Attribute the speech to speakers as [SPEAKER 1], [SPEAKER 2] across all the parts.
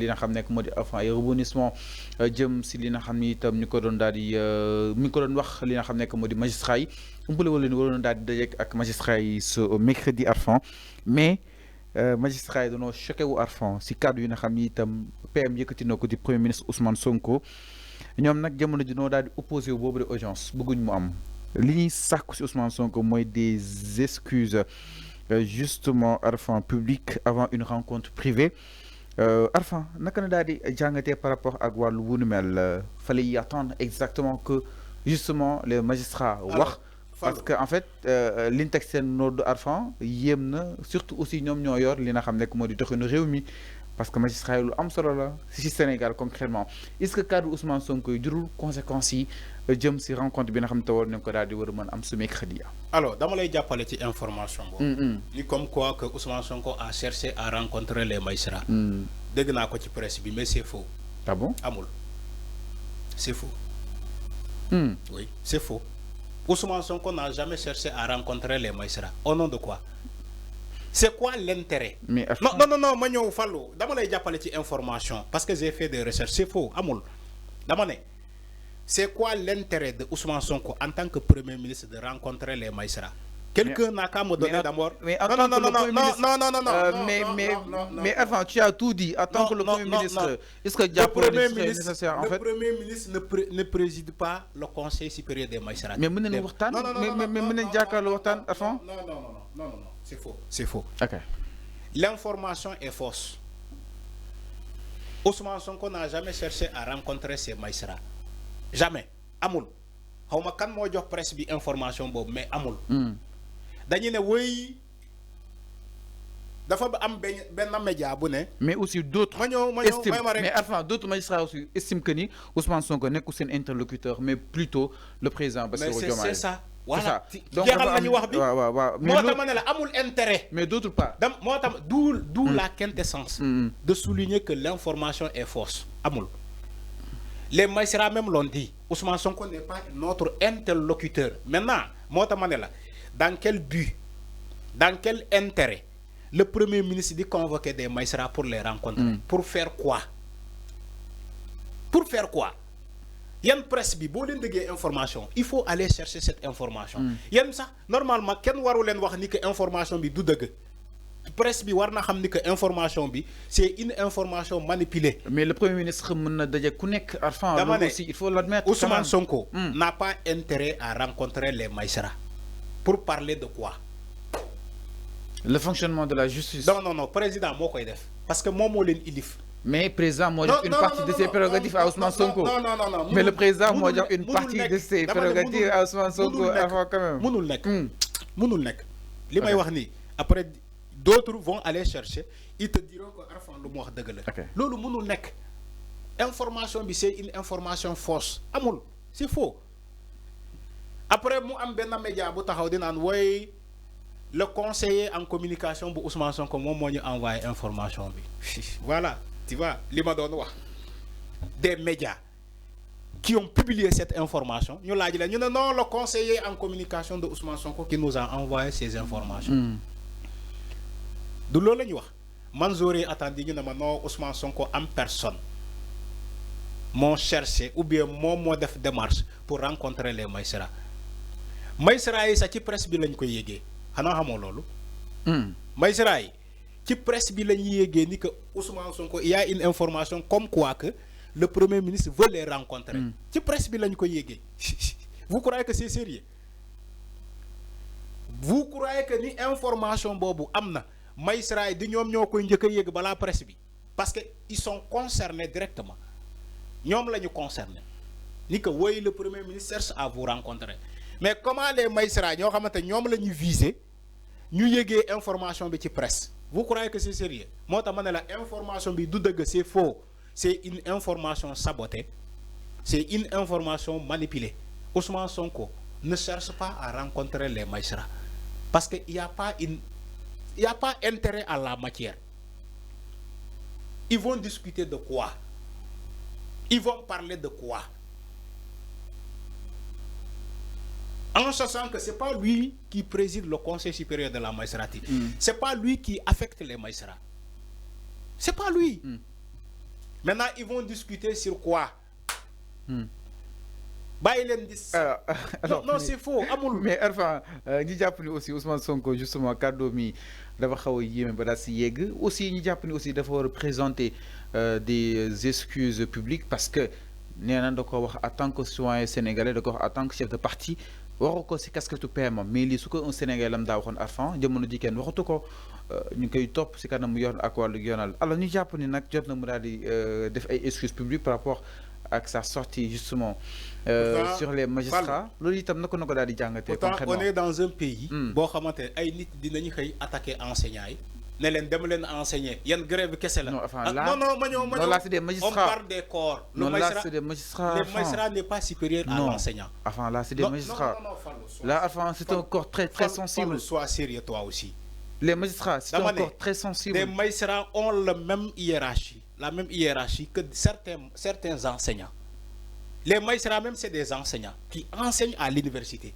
[SPEAKER 1] li nga xam nekk moo di enfin ay rebondissement jëm si li nga xam ni itam ñu ko doon daal di mi ko doon wax li nga xam nekk moo di magistrat yi umpale wala ni waroon daal di dajeek ak magistrat yi ce mercredi Arfan mais magistrat yi dañoo choqué wu Arfan si cadre yi nga xam ni itam PM yëkkati na ko di premier ministre Ousmane Sonko ñoom nag jamono ji noo daal di opposé wu boobu de audience bëgguñ mu am li ñuy sàkku si Ousmane Sonko mooy des excuses justement Arfan public avant une rencontre privée Arfan naka na daal di jàngatee par rapport ak wàllu wu nu mel fallait y attendre exactement que justement les magistrats wax parce que en fait liñ teg seen nodd Arfan yéem na surtout aussi ñoom ñoo yor li nga xam nekk moo di doxinu réew mi parce que magistrat yi lu am solo la si Sénégal concrètement est-ce que cadre Ousmane Sonko yi jurul conséquences yi jëm si rencontre bi nga xam te war nañ ko daal di war a mën am su mercredi.
[SPEAKER 2] Alors dama lay jàppale ci information boobu. ni comme quoi que Ousmane Sonko a cherché à rencontrer les magistrats. dégg naa ko ci presse bi mais c'est faux.
[SPEAKER 1] Ah bon?
[SPEAKER 2] amul c'est faux. Oui c'est faux. Ousmane Sonko n'a jamais cherché à rencontrer les magistrats. Au nom de quoi? C'est quoi l'intérêt? Non, ma ñëw Fallou dama lay jàppale ci information parce que j'ai fait des recherches. C'est faux, amul. Dama ne c'est quoi l'intérêt de Ousmane Sonko en tant que Premier ministre de rencontrer les magistrats? Quelqu'un n'a qu'à me donner d'abord.
[SPEAKER 1] Mais avant, tu as tout dit. Attends que le Premier ministre. Est-ce que
[SPEAKER 2] le Premier ministre ne préside pas le Conseil supérieur des magistrats?
[SPEAKER 1] Mais non,
[SPEAKER 2] c'est faux. C'est faux.
[SPEAKER 1] Ok.
[SPEAKER 2] L'information est fausse. Ousmane Sonko n'a jamais cherché à rencontrer ces magistrats. Jamais. Amul. Xawma kan moo jox presse bi information boobu mais amul. dañu ne wéy dafa am benn média bu ne.
[SPEAKER 1] mais aussi d'autres mais enfin d'autres magistrats aussi estiment que ni Ousmane Sonko nekkul seen interlocuteur mais plutôt le président Bassirou Diomaye.
[SPEAKER 2] C'est ça. Voilà.
[SPEAKER 1] Donc
[SPEAKER 2] jeexal nañu wax bi
[SPEAKER 1] mais
[SPEAKER 2] moo tax ma ne la amul intérêt.
[SPEAKER 1] mais d'autres pas.
[SPEAKER 2] moo tax d'où la quintessence de souligner que l'information est fausse. Amul. Les magistrats même l'ont dit. Ousmane Sonko n'est pas notre interlocuteur. Maintenant, moo tax ma ne la dans quel but, dans quel intérêt le Premier ministre dit convoquer des magistrats pour les rencontrer? Pour faire quoi? Pour faire quoi? Yann presse bi boo leen déggee information il faut aller chercher cette information. Yann sax normalement kenn waru leen wax ni que information bi du dëgg. Presse bi war na xam ni que information bi c'est une information manipulée.
[SPEAKER 1] Mais le Premier ministre mën na daje ku nekk Arfan aussi il faut l'admettre.
[SPEAKER 2] Ousmane Sonko n'a pas intérêt à rencontrer les magistrats. Pour parler de quoi?
[SPEAKER 1] Le fonctionnement de la justice.
[SPEAKER 2] Non, président moo koy def parce que moom moo leen ilif.
[SPEAKER 1] Mais président moo jox une partie de ses prérogatives à Ousmane Sonko.
[SPEAKER 2] Non.
[SPEAKER 1] Mais le président moo jox une partie de ses prérogatives à Ousmane Sonko avant quand même.
[SPEAKER 2] Mënul nekk. Li may wax nii après d'autres vont aller chercher ils te diront que Arfan lu mu wax dëgg la. Loolu mënul nekk. Information bi c'est une information fausse. Amul, c'est faux. Après mu am benn média bu taxaw di naan woy le conseiller en communication bu Ousmane Sonko moom moo ñu envoyé information bi. Voilà, tu vois li ma doon wax. Des médias qui ont publié cette information ñu laaj la ñu ne non le conseiller en communication de Ousmane Sonko qui nous a envoyé ces informations. Du loolu la ñu wax. Man j'aurais attendu ñu ne ma non Ousmane Sonko en personne moo cherché ou bien moom moo def démarche pour rencontrer les magistrats. Magistrats yi sax ci presse bi lañ ko yéegee xanaa xamoo loolu. Magistrats yi ci presse bi lañ yéegee ni que Ousmane Sonko il y a une information comme quoi que le Premier ministre veut les rencontrer. ci presse bi lañ ko yéegee. Vous croyez que c'est sérieux? Vous croyez que ni information boobu am na magistrats yi di ñoom ñoo koy njëkk a yéeg balaa presse bi parce que ils sont concernés directement ñoom la ñu concerné ni que woy le Premier ministre cherche à vous rencontrer. Mais comment les magistrats ñoo xamante ñoom la ñu viser ñu yëgee information bi ci presse? Vous croyez que c'est sérieux? Moo tax ma ne la information bi du dëgg, c'est faux. C'est une information sabotée. C'est une information manipulée. Ousmane Sonko ne cherche pas à rencontrer les magistrats parce que il y a pas intérêt à la matière. Ils vont discuter de quoi? Ils vont parler de quoi? En sachant que ce n'est pas lui qui préside le Conseil supérieur de la magistrature. Ce n'est pas lui qui affecte les magistrats. Ce n'est pas lui. Maintenant, ils vont discuter sur quoi? Alors, non, c'est faux.
[SPEAKER 1] Mais enfin, ñi jàpp ni aussi Ousmane Sonko justement kàddu mi dafa xaw a yéeme ba daal si yegg aussi ñi jàpp ni aussi dafa war a présenter des excuses publiques parce que nee na da ko wax en tant que citoyen sénégalais da ko wax en tant que chef de parti waxu ko si casquette paiement mais lii su ko un sénégalais lam daa waxoon Arfan jamono ji kenn waxatu ko ñu koy topp si kanam yoon ak wàllu yoonal alors ñu jàpp ni nag jot na mu daal di def ay excuses publiques par rapport ak sa sortie justement sur les magistrats loolu itam nako nako daal di jàngatee.
[SPEAKER 2] Pourtant on est dans un pays boo xamante ne ay nit dinañu xëy attaquer enseignants yi ne leen dem leen enseigner yan grève kese la.
[SPEAKER 1] non enfin là non là c'est des magistrats.
[SPEAKER 2] On parle des corps.
[SPEAKER 1] Non là c'est des magistrats.
[SPEAKER 2] Le magistrat n'est pas supérieur à l'enseignant.
[SPEAKER 1] Enfin là c'est des magistrats. Là enfin c'est un corps très très sensible.
[SPEAKER 2] Sois sérieux toi aussi.
[SPEAKER 1] Les magistrats c'est un corps très sensible.
[SPEAKER 2] Les magistrats ont la même hiérarchie que certains enseignants. Les magistrats même c'est des enseignants qui enseignent à l'université.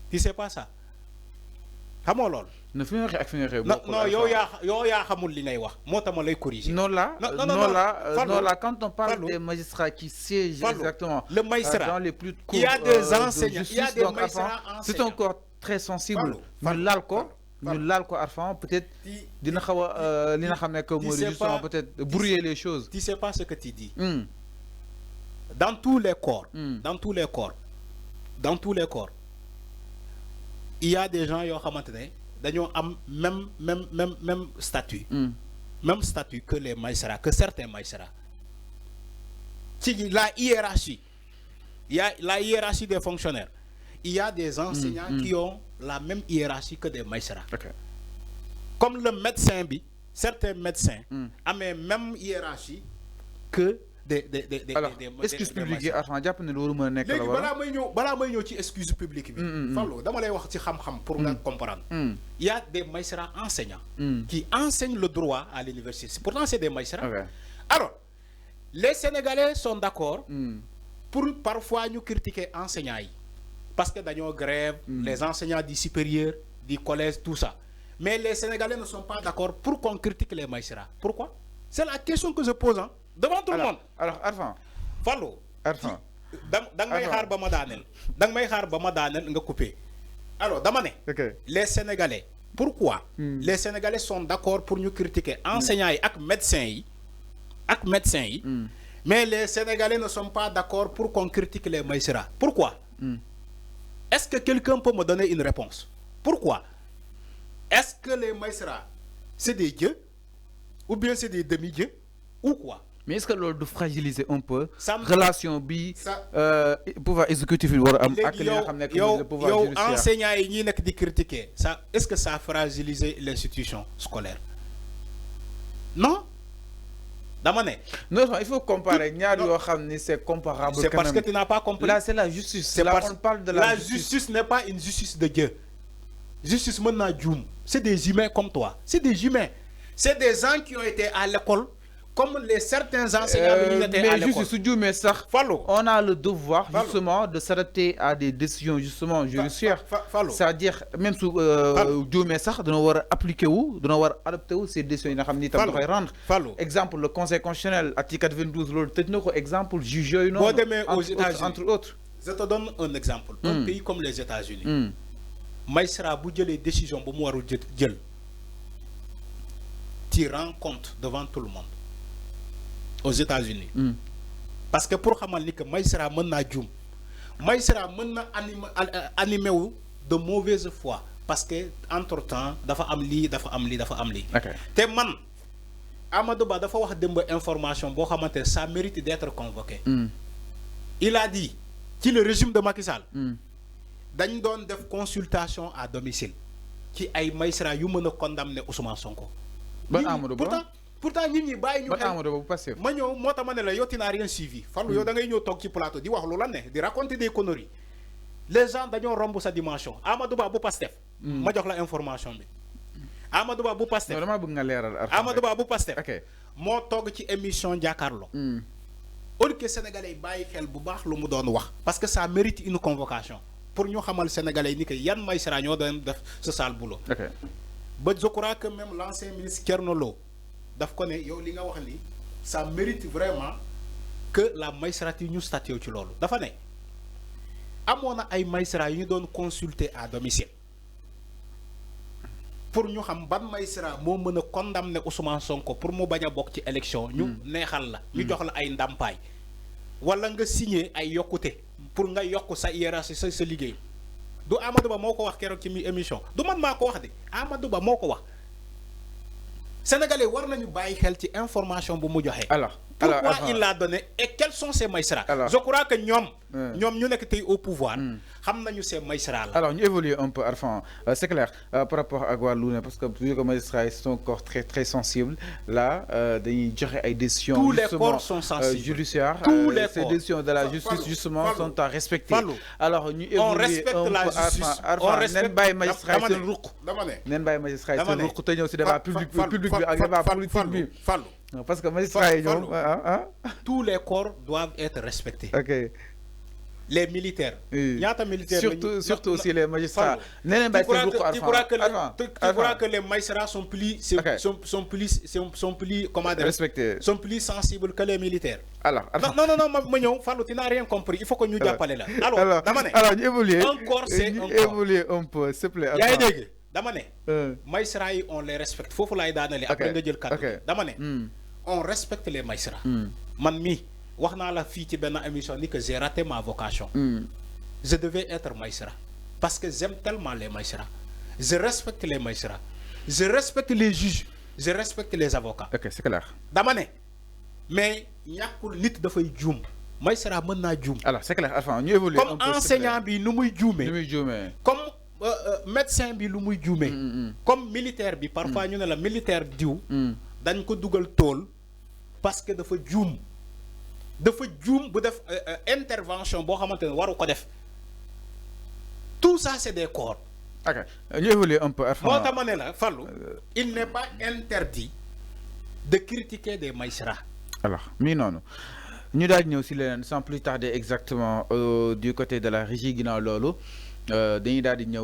[SPEAKER 2] Tu sais pas ça? Xamoo lool.
[SPEAKER 1] Non
[SPEAKER 2] yow yaa xamul li ngay wax moo tax ma lay corriger.
[SPEAKER 1] Non là quand on parle des magistrats qui siègent exactement
[SPEAKER 2] le magistrat
[SPEAKER 1] dans les plus cours,
[SPEAKER 2] il y a des enseignants, il y a des magistrats enseignants.
[SPEAKER 1] C'est un corps très sensible. ñu laal ko Arfan peut-être dina xaw a li nga xam ne que mooy justement peut-être brouiller les choses.
[SPEAKER 2] Tu sais pas ce que tu dis. Dans tous les corps, il y a des gens qui ont même statut. Même statut que les magistrats, que certains magistrats. La hiérarchie. Il y a la hiérarchie des fonctionnaires. Il y a des enseignants qui ont la même hiérarchie que des magistrats. Comme le médecin, certains médecins ont la même hiérarchie que
[SPEAKER 1] alors excuse publique yi Arfan jàpp ne loolu mën a nekk la
[SPEAKER 2] wala balaa may ñëw ci excuse publique bi Fallou dama lay wax ci xam-xam pour nga comprendre. Il y a des magistrats enseignants qui enseignent le droit à l'université. Pourtant c'est des magistrats. Alors les Sénégalais sont d'accord pour parfois ñu critiquer enseignants yi parce que dañoo grève les enseignants du supérieur du collège tout ça, mais les Sénégalais ne sont pas d'accord pour qu'on critique les magistrats. Pourquoi? C'est la question que je pose devant tout le monde.
[SPEAKER 1] Alors Arfan
[SPEAKER 2] Fallou
[SPEAKER 1] Arfan
[SPEAKER 2] dang may xaar ba ma daanel nga couper. Alors dama ne les Sénégalais pourquoi les Sénégalais sont d'accord pour ñu critiquer enseignants yi ak médecins yi mais les Sénégalais ne sont pas d'accord pour qu'on critique les magistrats. Pourquoi? Est-ce que quelqu'un peut me donner une réponse? Pourquoi? Est-ce que les magistrats c'est des dieux ou bien c'est des demi-dieux ou quoi?
[SPEAKER 1] Mais est-ce que l'on doit fragiliser un peu relation bi pouvoir exécutif war am ak li nga xam ne le pouvoir judiciaire
[SPEAKER 2] yow enseignants yi ñi nekk di critiquer ça, est-ce que ça a fragilisé l'institution scolaire? Non. Dama ne
[SPEAKER 1] non il faut comparer ñaar yoo xam ni c'est comparable.
[SPEAKER 2] C'est parce que tu n'as pas compris.
[SPEAKER 1] Là c'est la justice. Là on parle de la
[SPEAKER 2] justice n'est pas une justice de Dieu. Justice mën naa juum. C'est des humains comme toi. C'est des humains. C'est des gens qui ont été à l'école comme certains enseignants qui étaient à l'école.
[SPEAKER 1] Mais juste on a le devoir justement de s'adapter à des décisions justement judiciaires. C'est-à-dire même si Dioumé sax dana war a appliquer wu dana war a adapter wu ces décisions yi nga xam ni tam da koy rendre. Exemple le conseil constitutionnel article 92 loolu tëj na ko exemple juge yooyu noonu.
[SPEAKER 2] Boo demee aux États-Unis
[SPEAKER 1] entre autres.
[SPEAKER 2] Je te donne un exemple. Un pays comme les États-Unis magistrat bu jëlee décision bu mu warul jël tu rends compte devant tout le monde aux États-Unis. Parce que pour xamal ni que magistrat mën naa juum magistrat mën na animé wu de mauvaise foi parce que entre temps dafa am lii te man Amadou Ba dafa wax démb information boo xamante ça mérite d'être convoqué. Il a dit ci le régime de Macky Sall dañ doon def consultation à domicile ci ay magistrat yu mën a condamner Ousmane Sonko. Pourtant nit ñi bàyyi ñu xel ma ñëw moo tax ma ne la yow tu n'as rien suivi. Fallou yow da ngay ñëw toog ci plateau di wax lu la ne di raconter des conneries. Les gens dañoo romb sa dimension. Amadou Ba bu Pastef ma jox la information bi. Amadou Ba bu Pastef
[SPEAKER 1] dama bëgg nga leeral
[SPEAKER 2] Amadou Ba bu Pastef moo toog ci émission Jakaarlo. Au lieu que Sénégalais yi bàyyi xel bu baax lu mu doon wax. Parce que ça mérite une convocation pour ñu xamal Sénégalais yi ni que yan magistrat ñoo doon def ce sale boulot. Ba je crois que même l'ancien ministre Thierno Lo daf ko ne yow li nga wax ni ça mérite vraiment que la magistrature ñu statue ci loolu dafa ne amoon na ay magistrats yu ñu doon consulter à domicile pour ñu xam ban magistrat moo mën a condamner Ousmane Sonko pour mu bañ a bokk ci élection ñu neexal la ñu jox la ay ndàmpaay wala nga signer ay yokkute pour nga yokk sa hiérarchie sa liggéey du Amadou Ba moo ko wax keroog ci mi émission du man maa ko wax de Amadou Ba moo ko wax sénégalais war nañu bàyyi xel ci information bu mu joxe.
[SPEAKER 1] Alors
[SPEAKER 2] pourquoi il l'a donné et quels sont ces magistrats. Je crois que ñoom ñu nekk tey au pouvoir. xam nañu ces magistrats là.
[SPEAKER 1] Alors ñu évoluer un peu Arfan c'est clair par rapport à wàllu parce que vu que magistrats yi sont encore très très sensibles là dañuy joxe ay décisions.
[SPEAKER 2] tous les corps sont sensibles
[SPEAKER 1] judiciaires.
[SPEAKER 2] tous les
[SPEAKER 1] ces décisions de la justice justement sont à respecter. Alors ñu
[SPEAKER 2] on
[SPEAKER 1] évoluer
[SPEAKER 2] respecte
[SPEAKER 1] un
[SPEAKER 2] la
[SPEAKER 1] peu
[SPEAKER 2] justice
[SPEAKER 1] Arfan nen bàyyi magistrats yi seen ruq.
[SPEAKER 2] dama ne
[SPEAKER 1] nen bàyyi magistrats yi seen ruq te ñëw si débat public bi ak débat politique bi. Parce que magistrats yi ñoom
[SPEAKER 2] tous les corps doivent être respectés.
[SPEAKER 1] Ok.
[SPEAKER 2] Les militaires. ñaata militaires
[SPEAKER 1] surtout aussi les magistrats.
[SPEAKER 2] Tu crois que les magistrats sont plus sont plus comment dire,
[SPEAKER 1] respectés,
[SPEAKER 2] sont plus sensibles que les militaires.
[SPEAKER 1] Alors
[SPEAKER 2] non ma ñëw Fallou tu n'as rien compris il faut que ñu jàppale la. alors dama ne
[SPEAKER 1] alors ñu évoluer
[SPEAKER 2] un corps c'est un corps
[SPEAKER 1] évoluer un peu s'il te plaît.
[SPEAKER 2] yaa ngi dégg dama ne. magistrats yi on les respecte foofu laay daanale. après nga jël kàddu dama ne. on respecte les magistrats. man mi wax naa la fii ci benn émission ni que j'ai raté ma vocation. Je devais être magistrat parce que j'aime tellement les magistrats. Je respecte les magistrats. Je respecte les juges. Je respecte les avocats.
[SPEAKER 1] Ok, c'est clair.
[SPEAKER 2] dama ne mais ñàkkul nit dafay juum magistrat mën naa juum.
[SPEAKER 1] Alors c'est clair enfin ñu évoluer
[SPEAKER 2] comme enseignant bi nu muy juumee. Comme médecin bi lu muy juumee. Comme militaire bi parfois ñu ne la militaire diw. dañ ko dugal tool parce que dafa juum bu def intervention boo xamante ne waru ko def tout ça c'est des corps.
[SPEAKER 1] Ok ñu évoluer un peu.
[SPEAKER 2] moo tax ma ne la Fallou il n'est pas interdit de critiquer des magistrats.
[SPEAKER 1] Alors mi noonu ñu daal ñëw si leneen sans plus tarder exactement du côté de la régie ginnaaw loolu dañuy daal di ñëw.